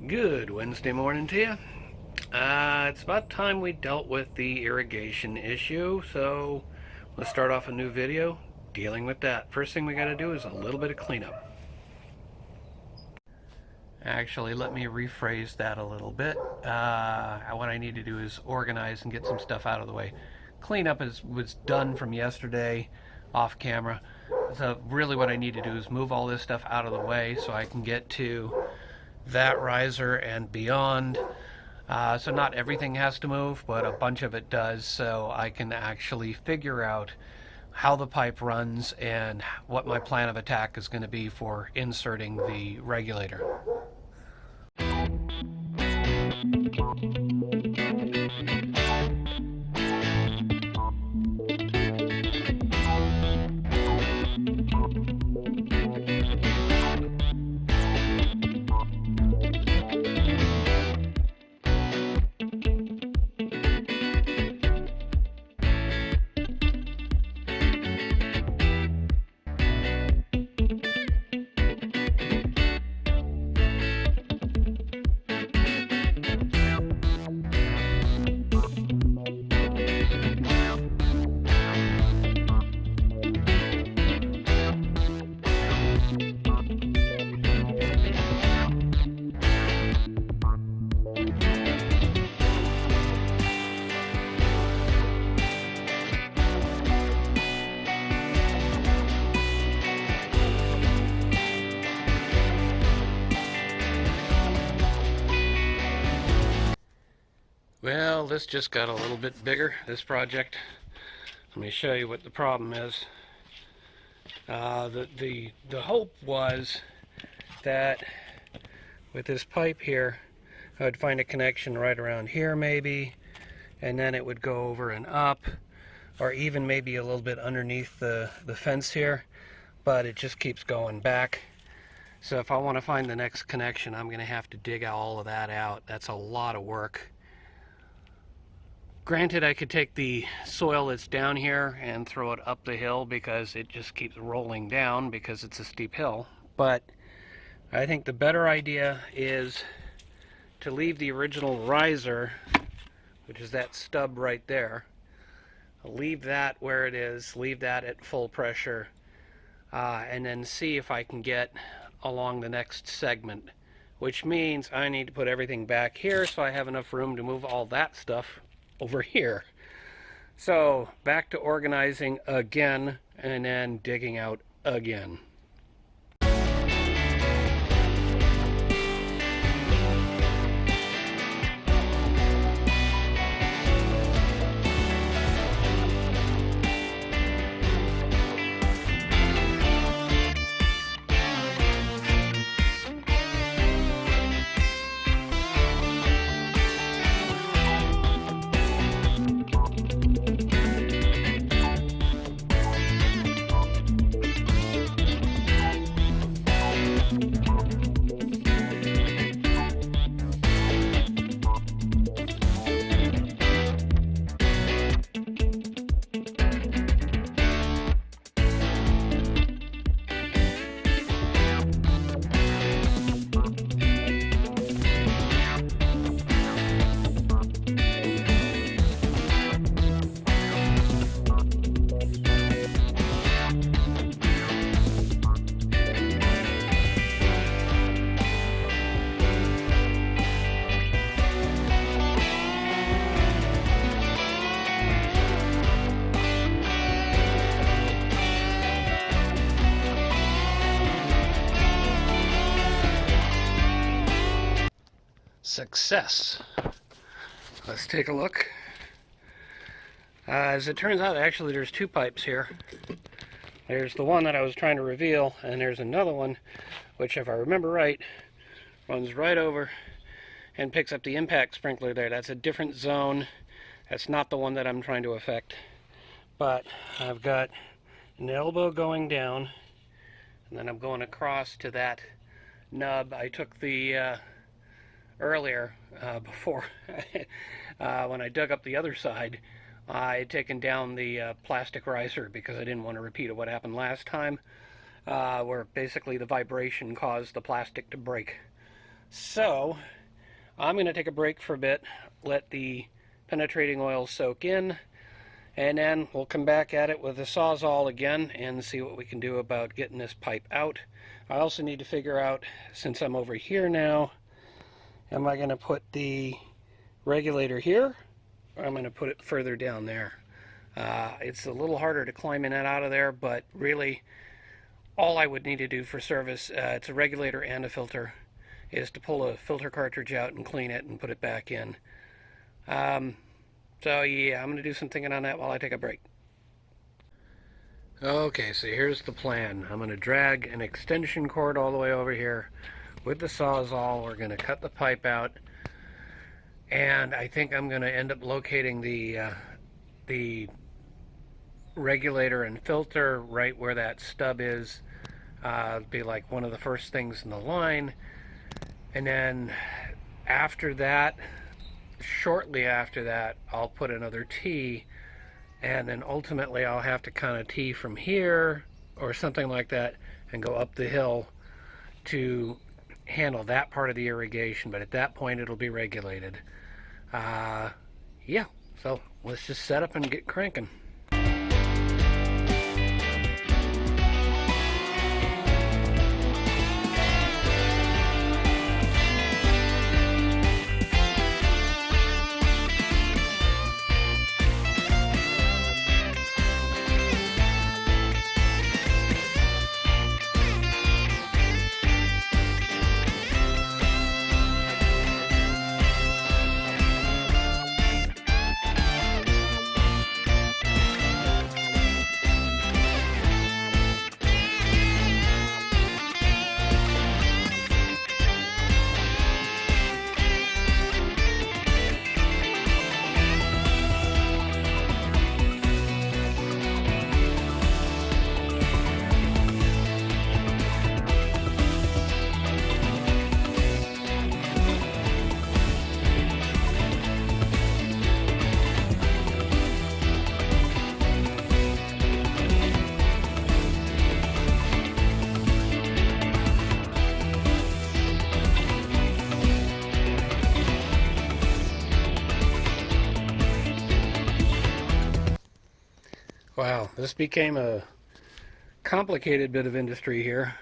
Good Wednesday morning to you. It's about time we dealt with the irrigation issue, so let's start off a new video dealing with that. First thing we got to do is a little bit of cleanup. Actually, let me rephrase that a little bit. What I need to do is organize and get some stuff out of the way. Cleanup was done from yesterday off camera. So really what I need to do is move all this stuff out of the way so I can get to that riser and beyond. So not everything has to move, but a bunch of it does, so I can actually figure out how the pipe runs and what my plan of attack is going to be for inserting the regulator. Well, this just got a little bit bigger, this project. Let me show you what the problem is. The hope was that with this pipe here, I would find a connection right around here maybe, and then it would go over and up, or even maybe a little bit underneath the fence here, but it just keeps going back. So if I want to find the next connection, I'm going to have to dig all of that out. That's a lot of work. Granted, I could take the soil that's down here and throw it up the hill because it just keeps rolling down because it's a steep hill. But I think the better idea is to leave the original riser, which is that stub right there. Leave that where it is, leave that at full pressure, and then see if I can get along the next segment, which means I need to put everything back here so I have enough room to move all that stuff over here. So back to organizing again and then digging out again. Success. Let's take a look. As it turns out, actually there's two pipes here. There's the one that I was trying to reveal, and there's another one, which if I remember right, runs right over and picks up the impact sprinkler there. That's a different zone. That's not the one that I'm trying to affect. But I've got an elbow going down, and then I'm going across to that nub. I took the earlier, before, when I dug up the other side, I had taken down the plastic riser because I didn't want to repeat what happened last time, where basically the vibration caused the plastic to break. So I'm going to take a break for a bit, let the penetrating oil soak in, and then we'll come back at it with a Sawzall again and see what we can do about getting this pipe out. I also need to figure out, since I'm over here now, am I going to put the regulator here, or I'm going to put it further down there? It's a little harder to climb in and out of there, but really all I would need to do for service, it's a regulator and a filter, is to pull a filter cartridge out and clean it and put it back in. So yeah, I'm going to do some thinking on that while I take a break. Okay, so here's the plan. I'm going to drag an extension cord all the way over here with the Sawzall. We're going to cut the pipe out, and I think I'm going to end up locating the regulator and filter right where that stub is. It'll be like one of the first things in the line. And then after that, shortly after that, I'll put another T, and then ultimately I'll have to kind of T from here or something like that and go up the hill to handle that part of the irrigation. But at that point it'll be regulated. Yeah, so let's just set up and get cranking. Wow, this became a complicated bit of industry here.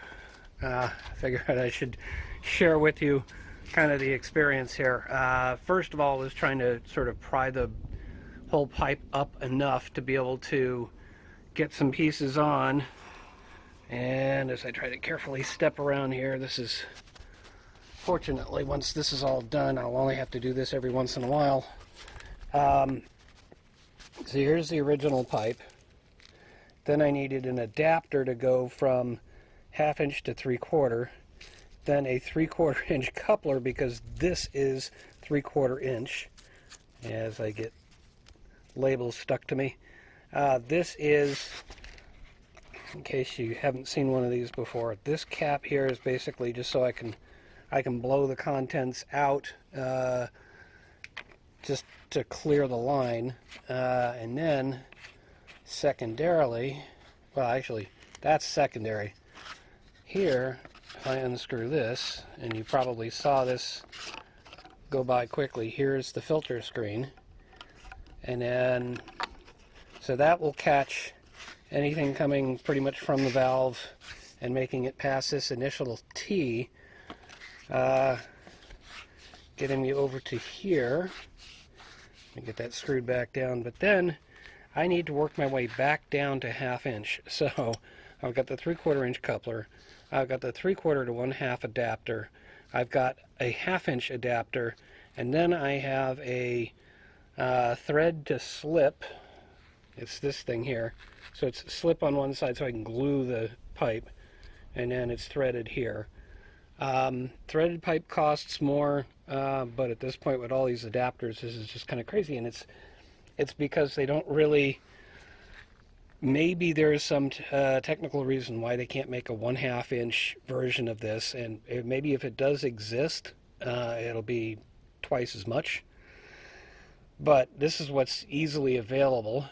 I figured I should share with you kind of the experience here. First of all, I was trying to sort of pry the whole pipe up enough to be able to get some pieces on. And as I try to carefully step around here, this is, fortunately, once this is all done, I'll only have to do this every once in a while. So here's the original pipe. Then I needed an adapter to go from 1/2 inch to 3/4. Then a 3/4 inch coupler, because this is 3/4 inch, as I get labels stuck to me. This is, in case you haven't seen one of these before, this cap here is basically just so I can blow the contents out, just to clear the line. And then secondarily, well, actually that's secondary. Here, if I unscrew this, and you probably saw this go by quickly, here's the filter screen. And then, so that will catch anything coming pretty much from the valve and making it past this initial T, getting me over to here. Let me get that screwed back down. But then I need to work my way back down to 1/2 inch. So I've got the 3/4 inch coupler, I've got the 3/4 to 1/2 adapter, I've got a 1/2 inch adapter, and then I have a thread to slip. It's this thing here. So it's slip on one side so I can glue the pipe, and then it's threaded here. Threaded pipe costs more, but at this point with all these adapters, this is just kind of crazy. And it's because they don't really, maybe there's some technical reason why they can't make a 1/2 inch version of this, and maybe if it does exist, it'll be twice as much. But this is what's easily available,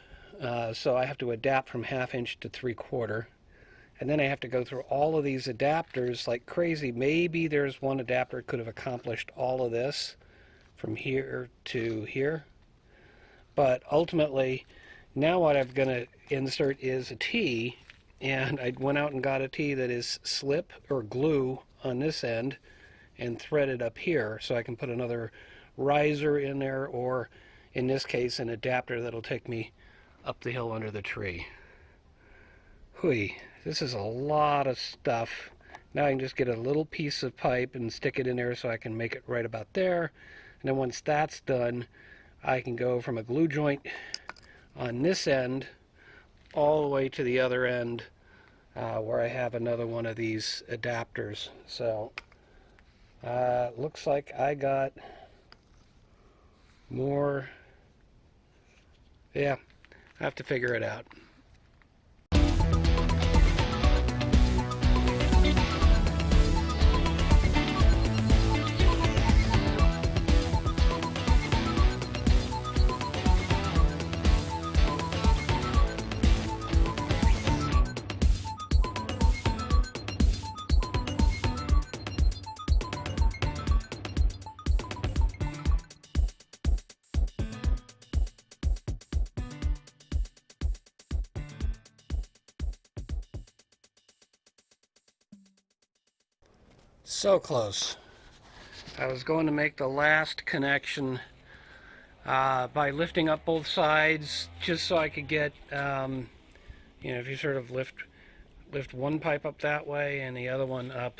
so I have to adapt from 1/2 inch to 3/4. And then I have to go through all of these adapters like crazy. Maybe there's one adapter that could have accomplished all of this from here to here. But ultimately, now what I'm going to insert is a T, and I went out and got a T that is slip or glue on this end and threaded up here, so I can put another riser in there, or in this case an adapter that'll take me up the hill under the tree. Hui, this is a lot of stuff. Now I can just get a little piece of pipe and stick it in there so I can make it right about there. And then once that's done, I can go from a glue joint on this end all the way to the other end where I have another one of these adapters. So looks like I got more. Yeah, I have to figure it out. So close. I was going to make the last connection by lifting up both sides, just so I could get, you know, if you sort of lift one pipe up that way and the other one up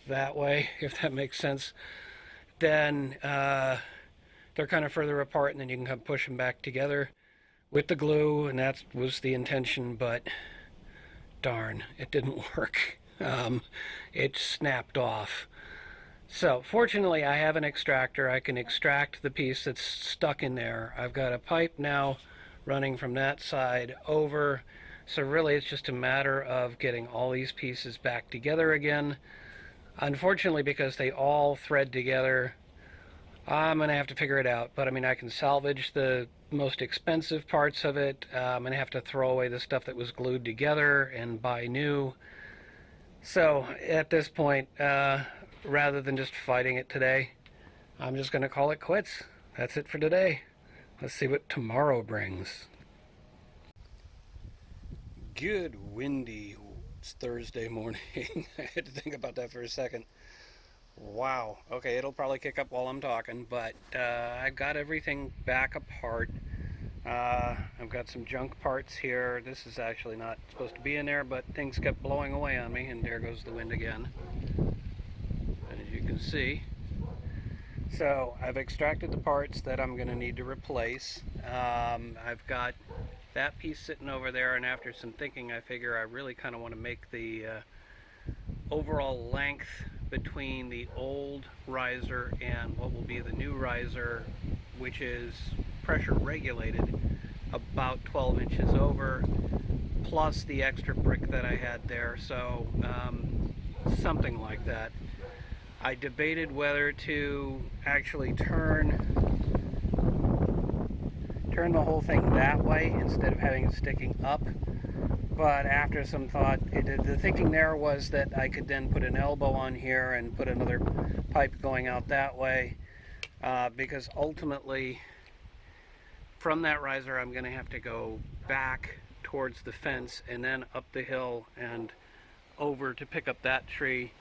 that way, if that makes sense, then they're kind of further apart, and then you can kind of push them back together with the glue, and that was the intention, but darn, it didn't work. It snapped off. So fortunately I have an extractor. I can extract the piece that's stuck in there. I've got a pipe now running from that side over, so really it's just a matter of getting all these pieces back together again. Unfortunately, because they all thread together, I'm gonna have to figure it out. But I mean, I can salvage the most expensive parts of it. I'm gonna have to throw away the stuff that was glued together and buy new. So at this point, rather than just fighting it today, I'm just going to call it quits. That's it for today. Let's see what tomorrow brings. Good windy Thursday morning. I had to think about that for a second. Wow. Okay, it'll probably kick up while I'm talking, but I've got everything back apart. I've got some junk parts here. This is actually not supposed to be in there, but things kept blowing away on me, and there goes the wind again, as you can see. So I've extracted the parts that I'm going to need to replace. I've got that piece sitting over there, and after some thinking, I figure I really kind of want to make the overall length between the old riser and what will be the new riser, which is pressure regulated, about 12 inches over, plus the extra brick that I had there. So something like that. I debated whether to actually turn the whole thing that way instead of having it sticking up, but after some thought, the thinking there was that I could then put an elbow on here and put another pipe going out that way, because ultimately from that riser I'm going to have to go back towards the fence and then up the hill and over to pick up that tree.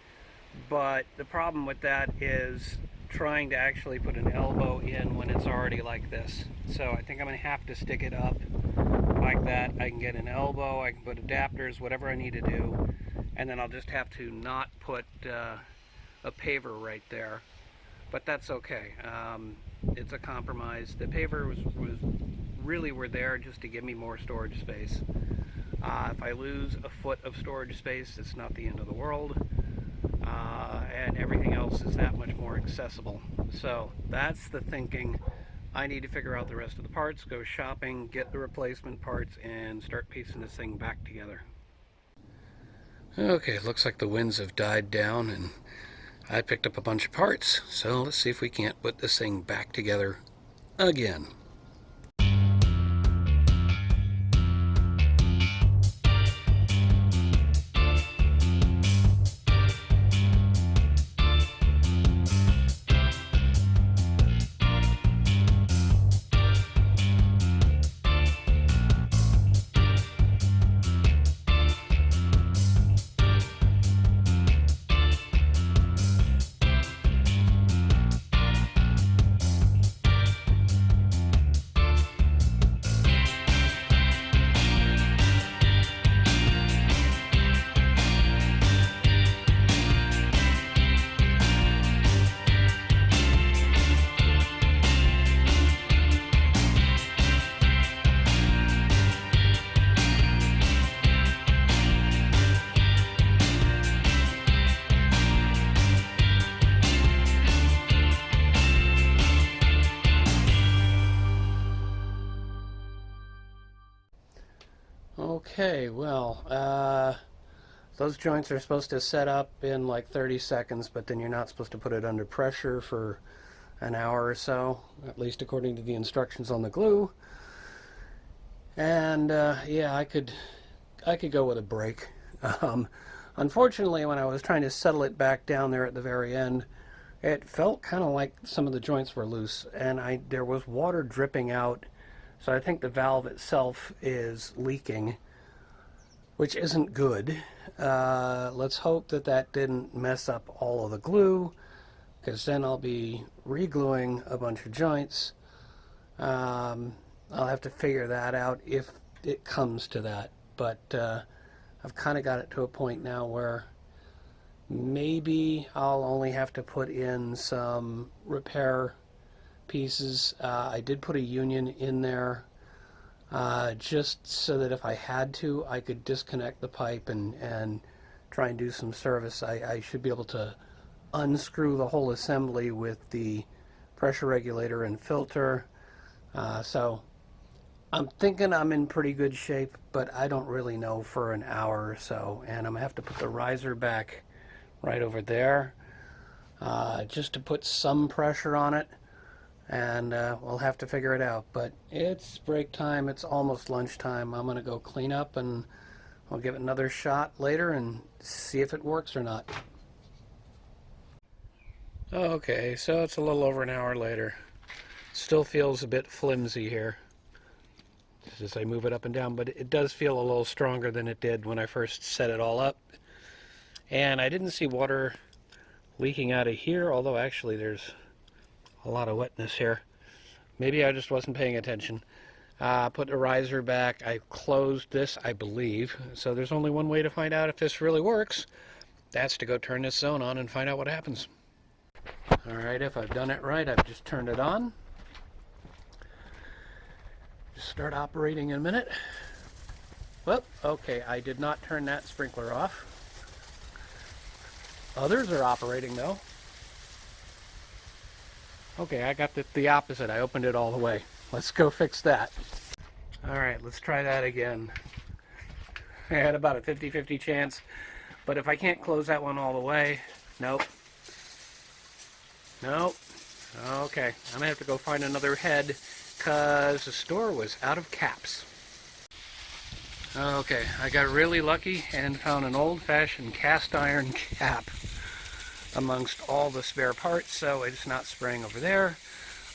But the problem with that is trying to actually put an elbow in when it's already like this. So I think I'm going to have to stick it up like that. I can get an elbow, I can put adapters, whatever I need to do, and then I'll just have to not put a paver right there. But that's okay. It's a compromise. The paver was really were there just to give me more storage space. If I lose a foot of storage space, it's not the end of the world. And everything else is that much more accessible. So that's the thinking. I need to figure out the rest of the parts, go shopping, get the replacement parts, and start piecing this thing back together. Okay, looks like the winds have died down and I picked up a bunch of parts. So let's see if we can't put this thing back together again. Okay, well, those joints are supposed to set up in like 30 seconds, but then you're not supposed to put it under pressure for an hour or so, at least according to the instructions on the glue. And yeah, I could go with a break. Unfortunately, when I was trying to settle it back down there at the very end, it felt kind of like some of the joints were loose, and there was water dripping out. So I think the valve itself is leaking, which isn't good. Let's hope that that didn't mess up all of the glue, because then I'll be re-gluing a bunch of joints. I'll have to figure that out if it comes to that. But I've kind of got it to a point now where maybe I'll only have to put in some repair pieces. I did put a union in there just so that if I had to, I could disconnect the pipe and try and do some service. I should be able to unscrew the whole assembly with the pressure regulator and filter. So I'm thinking I'm in pretty good shape, but I don't really know for an hour or so. And I'm going to have to put the riser back right over there just to put some pressure on it. And we'll have to figure it out. But it's break time. It's almost lunchtime. I'm going to go clean up, and I'll give it another shot later and see if it works or not. Okay, so it's a little over an hour later. Still feels a bit flimsy here as I move it up and down, but it does feel a little stronger than it did when I first set it all up. And I didn't see water leaking out of here, although actually there's a lot of wetness here. Maybe I just wasn't paying attention. Put the riser back. I closed this, I believe. So there's only one way to find out if this really works. That's to go turn this zone on and find out what happens. Alright, if I've done it right, I've just turned it on. Just start operating in a minute. Well, okay, I did not turn that sprinkler off. Others are operating though. Okay, I got the opposite. I opened it all the way. Let's go fix that. Alright, let's try that again. I had about a 50-50 chance, but if I can't close that one all the way, nope. Nope. Okay, I'm going to have to go find another head because the store was out of caps. Okay, I got really lucky and found an old-fashioned cast iron cap amongst all the spare parts, so it's not spraying over there.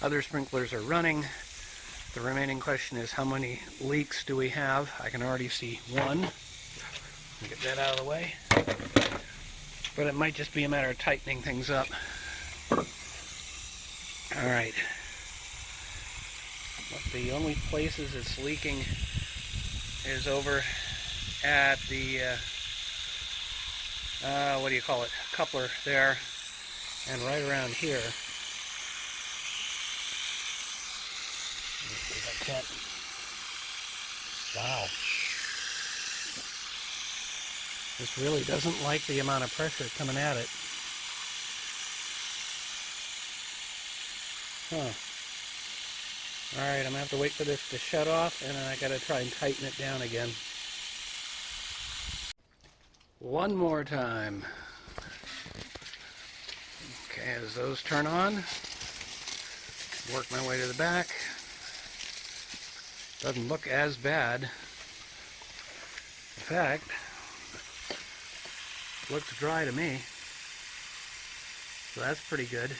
Other sprinklers are running. The remaining question is, how many leaks do we have? I can already see one. Get that out of the way. But it might just be a matter of tightening things up. Alright. The only places it's leaking is over at the what do you call it, coupler there, and right around here. Let me see if I can. Wow. This really doesn't like the amount of pressure coming at it. Huh. Alright, I'm going to have to wait for this to shut off, and then I got to try and tighten it down again. One more time. Okay, as those turn on, work my way to the back. Doesn't look as bad. In fact, looks dry to me. So that's pretty good.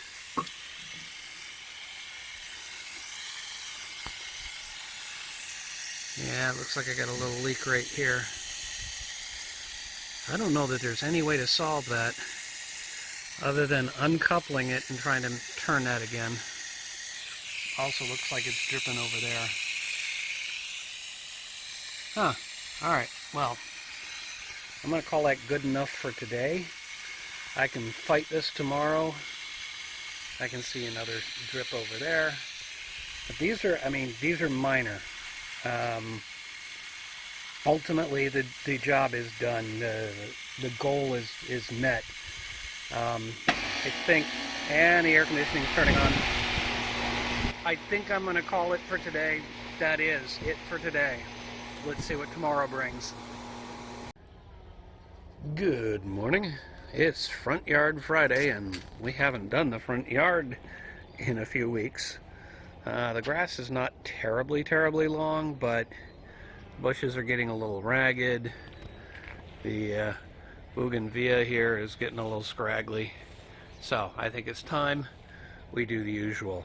Yeah, it looks like I got a little leak right here. I don't know that there's any way to solve that other than uncoupling it and trying to turn that again. Also looks like it's dripping over there. Huh. Alright, well, I'm going to call that good enough for today. I can fight this tomorrow. I can see another drip over there. But these are, these are minor. Ultimately, the job is done. The goal is met. I think, and the air conditioning is turning on. I think I'm going to call it for today. That is it for today. let's see what tomorrow brings. Good morning. It's Front Yard Friday, and we haven't done the front yard in a few weeks. The grass is not terribly long, but bushes are getting a little ragged. The bougainvillea here is getting a little scraggly. So I think it's time we do the usual.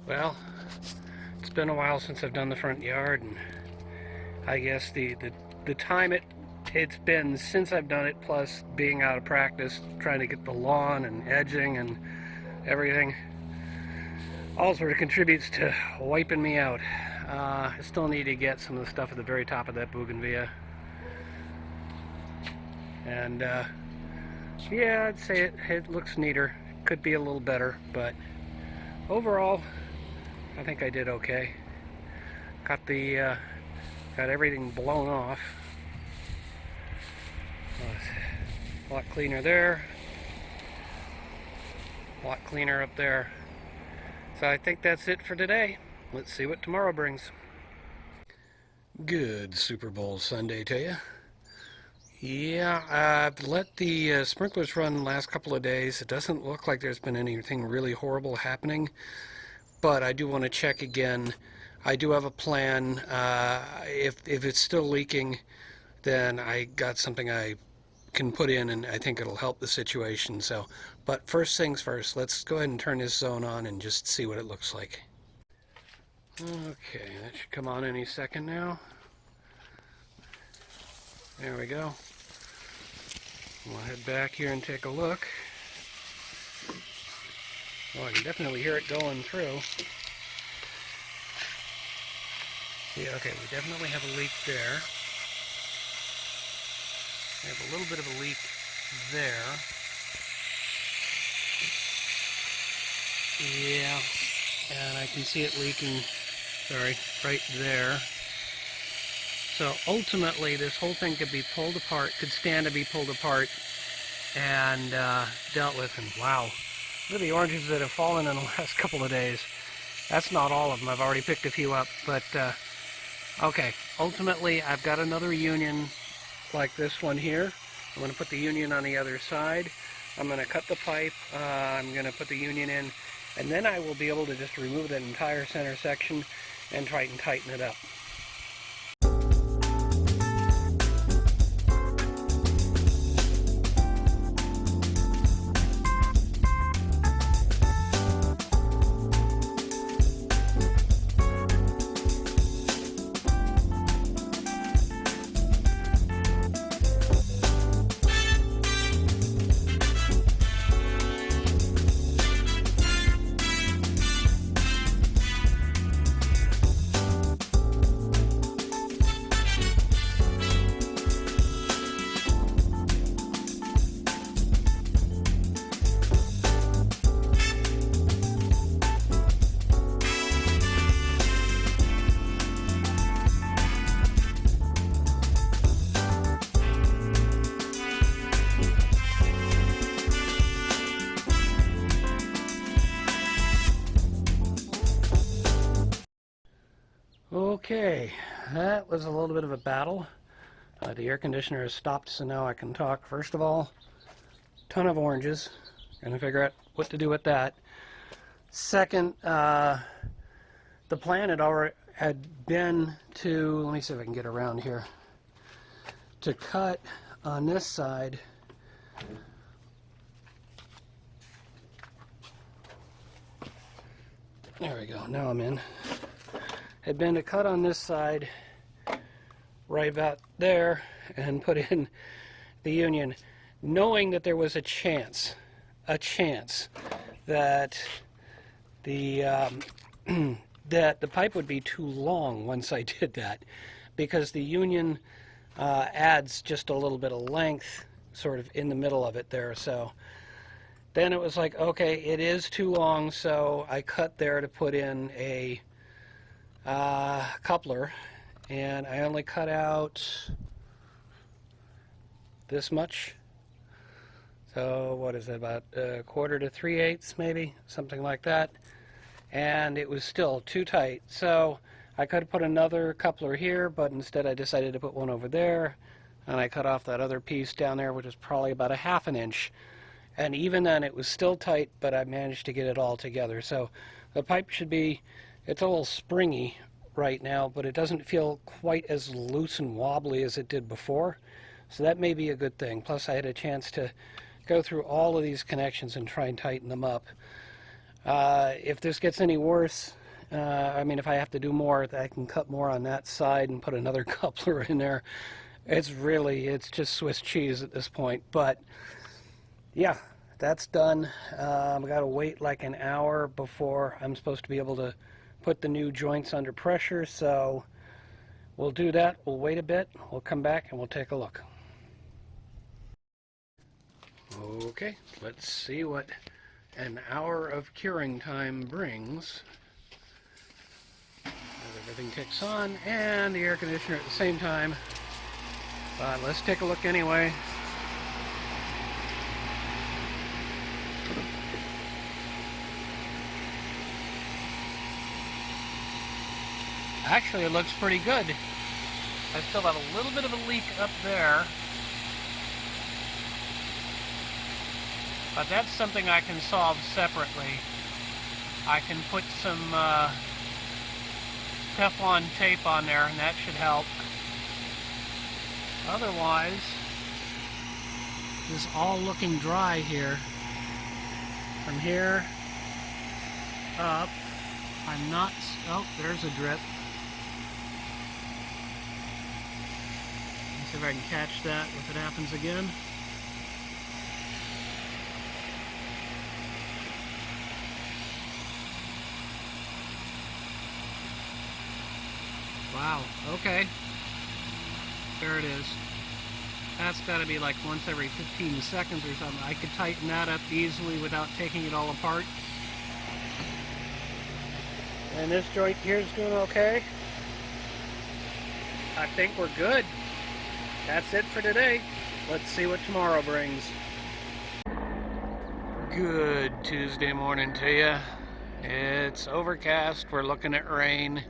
Well, it's been a while since I've done the front yard, and I guess the time it's been since I've done it, plus being out of practice, trying to get the lawn and edging and everything, all sort of contributes to wiping me out. I still need to get some of the stuff at the very top of that bougainvillea. And yeah, I'd say it looks neater. Could be a little better, but overall, I think I did okay. Got everything blown off. A lot cleaner there. A lot cleaner up there. So I think that's it for today. Let's see what tomorrow brings. Good Super Bowl Sunday to you. Yeah, I've let the sprinklers run the last couple of days. It doesn't look like there's been anything really horrible happening, but I do want to check again. I do have a plan. If it's still leaking, then I got something I can put in, and I think it'll help the situation. So, but first things first, let's go ahead and turn this zone on and just see what it looks like. Okay, that should come on any second now. There we go. We'll head back here and take a look. Oh, I can definitely hear it going through. Yeah, okay, we definitely have a leak there. We have a little bit of a leak there. Yeah, and I can see it leaking, sorry, right there. So ultimately, this whole thing could be pulled apart, could stand to be pulled apart and dealt with. And wow, look at the oranges that have fallen in the last couple of days. That's not all of them. I've already picked a few up, but okay. Ultimately, I've got another union like this one here. I'm going to put the union on the other side. I'm going to cut the pipe. I'm going to put the union in, and then I will be able to just remove that entire center section and try and tighten it up. Okay, that was a little bit of a battle. The air conditioner has stopped, so now I can talk. First of all, ton of oranges. Gonna figure out what to do with that. Second, the plan had been to, let me see if I can get around here, to cut on this side. There we go, now I'm in. Had been to cut on this side right about there and put in the union, knowing that there was a chance that the that the pipe would be too long once I did that, because the union adds just a little bit of length sort of in the middle of it there. So then it was like, okay, it is too long, so I cut there to put in a coupler, and I only cut out this much. So what is it, about a quarter to 3/8 maybe, something like that. And it was still too tight. So I could have put another coupler here, but instead I decided to put one over there, and I cut off that other piece down there, which is probably about a 1/2 inch. And even then it was still tight, but I managed to get it all together. So the pipe should be, it's a little springy right now, but it doesn't feel quite as loose and wobbly as it did before. So that may be a good thing. Plus I had a chance to go through all of these connections and try and tighten them up. If this gets any worse, I mean, if I have to do more, I can cut more on that side and put another coupler in there. It's just Swiss cheese at this point. But yeah, that's done. I've got to wait like an hour before I'm supposed to be able to put the new joints under pressure. So we'll do that. We'll wait a bit. We'll come back and we'll take a look. Okay, let's see what an hour of curing time brings. As everything kicks on, and the air conditioner at the same time. But let's take a look anyway. Actually, it looks pretty good. I still have a little bit of a leak up there. But that's something I can solve separately. I can put some Teflon tape on there, and that should help. Otherwise, this is all looking dry here. From here up, I'm not, oh, there's a drip. Let's see if I can catch that if it happens again. Wow, okay. There it is. That's got to be like once every 15 seconds or something. I could tighten that up easily without taking it all apart. And this joint here is doing okay. I think we're good. That's it for today. Let's see what tomorrow brings. Good Tuesday morning to you. It's overcast. We're looking at rain.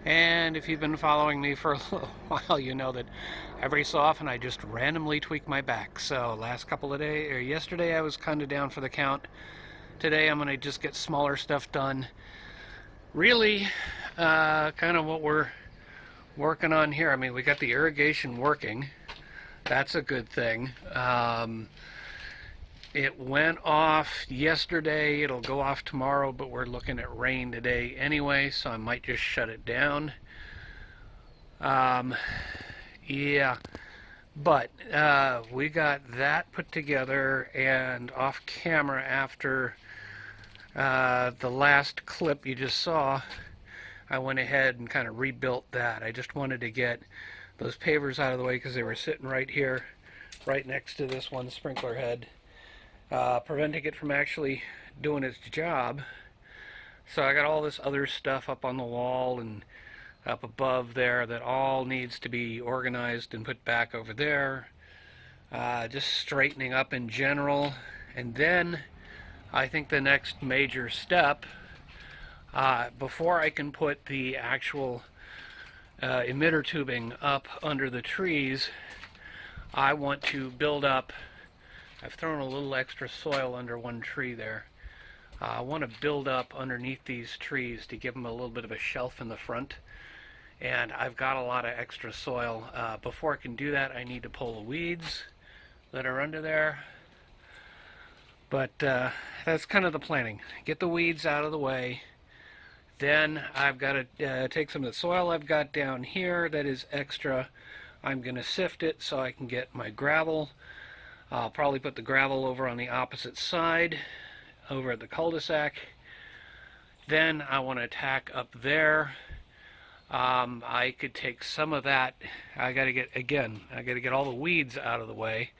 And if you've been following me for a little while, you know that every so often I just randomly tweak my back. So last couple of days, or yesterday I was kind of down for the count. Today I'm going to just get smaller stuff done. Really, kind of what we're working on here. I mean, we got the irrigation working. That's a good thing. It went off yesterday, it'll go off tomorrow, but we're looking at rain today anyway, so I might just shut it down. Yeah, but we got that put together, and off camera after the last clip you just saw, I went ahead and kind of rebuilt that. I just wanted to get those pavers out of the way because they were sitting right here, right next to this one sprinkler head. Preventing it from actually doing its job. So I got all this other stuff up on the wall and up above there that all needs to be organized and put back over there. Just straightening up in general. And then I think the next major step, before I can put the actual emitter tubing up under the trees, I want to build up. I've thrown a little extra soil under one tree there. I want to build up underneath these trees to give them a little bit of a shelf in the front. And I've got a lot of extra soil. Before I can do that, I need to pull the weeds that are under there. But that's kind of the planning. Get the weeds out of the way. Then I've got to take some of the soil I've got down here that is extra. I'm going to sift it so I can get my gravel. I'll probably put the gravel over on the opposite side, over at the cul-de-sac. Then I want to tack up there. I could take some of that. I got to get all the weeds out of the way.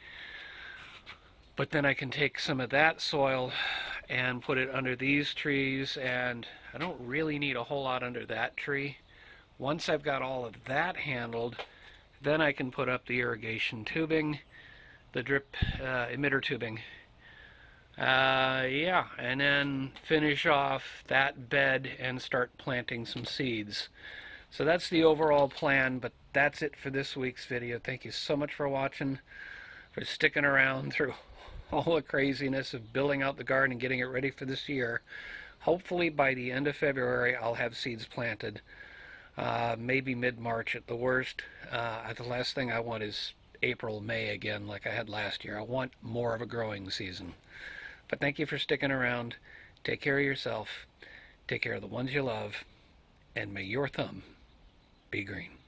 But then I can take some of that soil and put it under these trees, and I don't really need a whole lot under that tree. Once I've got all of that handled, then I can put up the irrigation tubing, the drip emitter tubing. Yeah, and then finish off that bed and start planting some seeds. So that's the overall plan, but that's it for this week's video. Thank you so much for watching, for sticking around through all the craziness of building out the garden and getting it ready for this year. Hopefully by the end of February I'll have seeds planted. Maybe mid-March at the worst. The last thing I want is April, May again like I had last year. I want more of a growing season. But thank you for sticking around. Take care of yourself. Take care of the ones you love. And may your thumb be green.